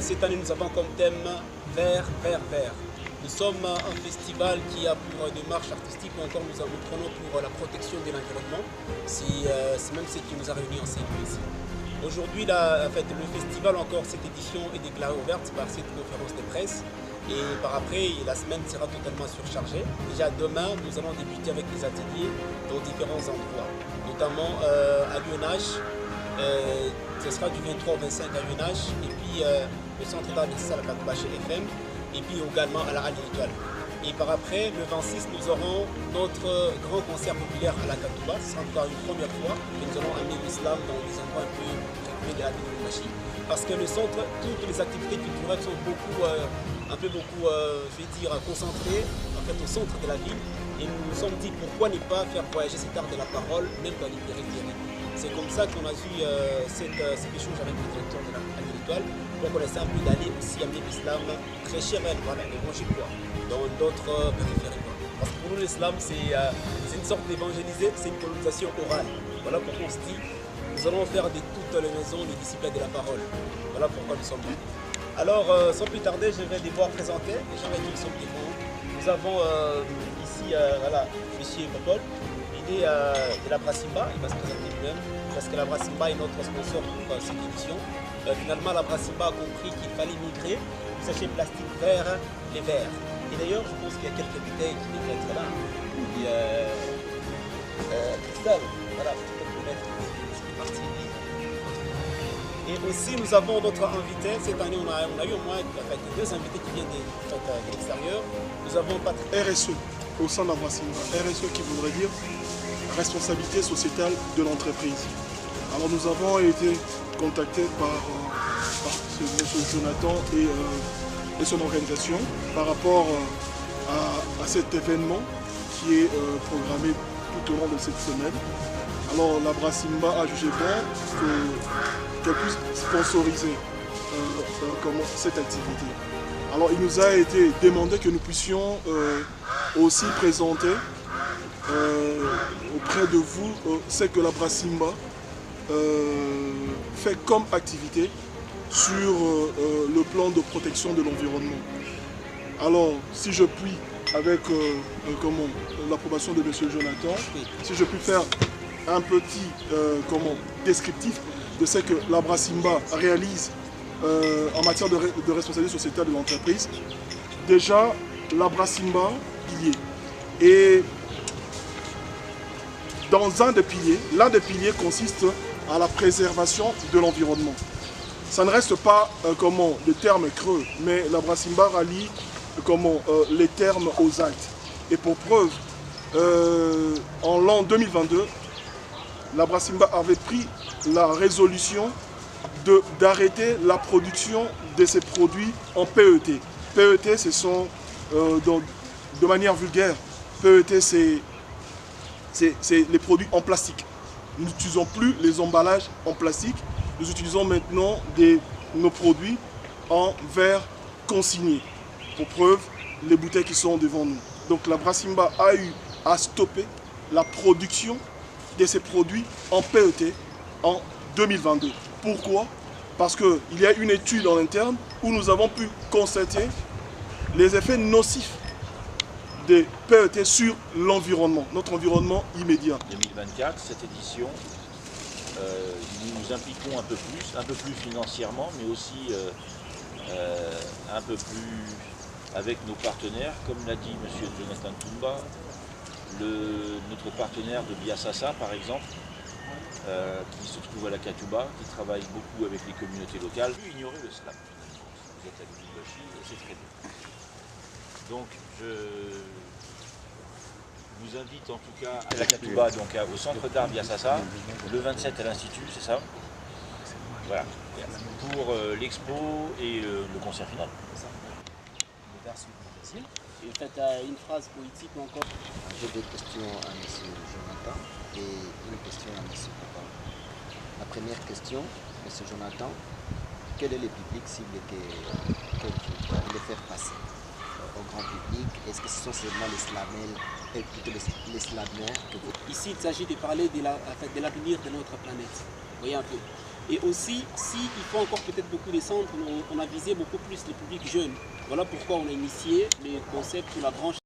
Cette année, nous avons comme thème Vert, Vert, Vert. Nous sommes un festival qui a pour démarche artistique, ou encore nous prenons pour la protection de l'environnement. C'est même ce qui nous a réunis ensemble ici. Aujourd'hui, en fait, le festival, encore cette édition est déclarée ouverte par cette conférence de presse. Et par après, la semaine sera totalement surchargée. Déjà demain, nous allons débuter avec des ateliers dans différents endroits, notamment à l'UNH. Ce sera du 23 au 25 à l'UNH, et puis le centre d'art à la Katouba chez FM, et puis également à la Halle de l'Étoile. Et par après, le 26, nous aurons notre grand concert populaire à la Katouba. Ce sera encore une première fois que nous allons amener l'islam dans des endroits un peu reculés de la ville de Machi. Parce que le centre, toutes les activités culturelles sont beaucoup, je vais dire, concentrées en fait, au centre de la ville. Et nous nous sommes dit pourquoi ne pas faire voyager cet art de la parole, même dans les périphéries. C'est comme ça qu'on a eu cet échange avec le directeur de la Halle de l'Étoile pour qu'on essaie un peu d'aller aussi amener l'islam prêcher réel, voilà, évangile quoi, dans d'autres périphéries. Quoi. Parce que pour nous, l'islam, c'est une sorte d'évangéliser, c'est une colonisation orale. Voilà pourquoi on se dit, nous allons faire de toutes les maisons les disciples de la parole. Voilà pourquoi nous sommes là. Alors, sans plus tarder, je vais devoir présenter les gens avec qui nous sommes devant. Nous avons ici, voilà, M. Popol. Il est de la Brassimba, il va se présenter lui-même, parce que la Brassimba est notre sponsor pour cette édition. Finalement, la Brassimba a compris qu'il fallait migrer du sachet plastique vers les verres. Et d'ailleurs, je pense qu'il y a quelques bouteilles qui devraient être là. Et cristal, voilà, peut-être connaître ce qui est parti. Et aussi, nous avons d'autres invités. Cette année, on a eu au moins deux invités qui viennent de l'extérieur. Nous avons Patrick. RSE, au sein de la Brassimba. RSE qui voudrait dire responsabilité sociétale de l'entreprise. Alors nous avons été contactés par M. Jonathan et son organisation par rapport à cet événement qui est programmé tout au long de cette semaine. Alors la Brassimba a jugé bon qu'elle puisse sponsoriser cette activité. Alors il nous a été demandé que nous puissions aussi présenter auprès de vous ce que la Brassimba fait comme activité sur le plan de protection de l'environnement. Alors, si je puis, avec l'approbation de M. Jonathan, si je puis faire un petit descriptif de ce que la Brassimba réalise en matière de responsabilité sociétale de l'entreprise. Déjà, la Brassimba, pilier. Et dans l'un des piliers consiste à la préservation de l'environnement. Ça ne reste pas des termes creux, mais la Brassimba rallie les termes aux actes. Et pour preuve, en l'an 2022, la Brassimba avait pris la résolution d'arrêter la production de ces produits en PET. PET, ce sont, de manière vulgaire, PET, c'est les produits en plastique. Nous n'utilisons plus les emballages en plastique, nous utilisons maintenant nos produits en verre consigné. Pour preuve, les bouteilles qui sont devant nous. Donc la Brassimba a eu à stopper la production de ces produits en PET en 2022. Pourquoi? Parce qu'il y a une étude en interne où nous avons pu constater les effets nocifs des PET sur l'environnement, notre environnement immédiat. 2024, cette édition, nous nous impliquons un peu plus financièrement, mais aussi un peu plus avec nos partenaires, comme l'a dit M. Jonathan Toumba, notre partenaire de Biasassa par exemple, qui se trouve à la Katouba, qui travaille beaucoup avec les communautés locales. Ignorer le slam finalement. Vous êtes à Lubumbashi et c'est très bien. Donc je vous invite en tout cas à la Katouba, donc au centre d'art Biasassa, le 27 à l'Institut, c'est ça? Voilà. Pour l'expo et le concert final. Et peut-être une phrase poétique encore. J'ai des questions à M. Jonathan et une question à M. Papa. La première question, M. Jonathan, quel est le public cible que vous voulez faire passer au grand public? Est-ce que ce sont seulement les slamels et plutôt les slameurs que vous... Ici, il s'agit de parler de l'avenir de notre planète. Vous voyez un peu. Et aussi, s'il faut encore peut-être beaucoup descendre, on a visé beaucoup plus les publics jeunes. Voilà pourquoi on a initié les concepts ou la branche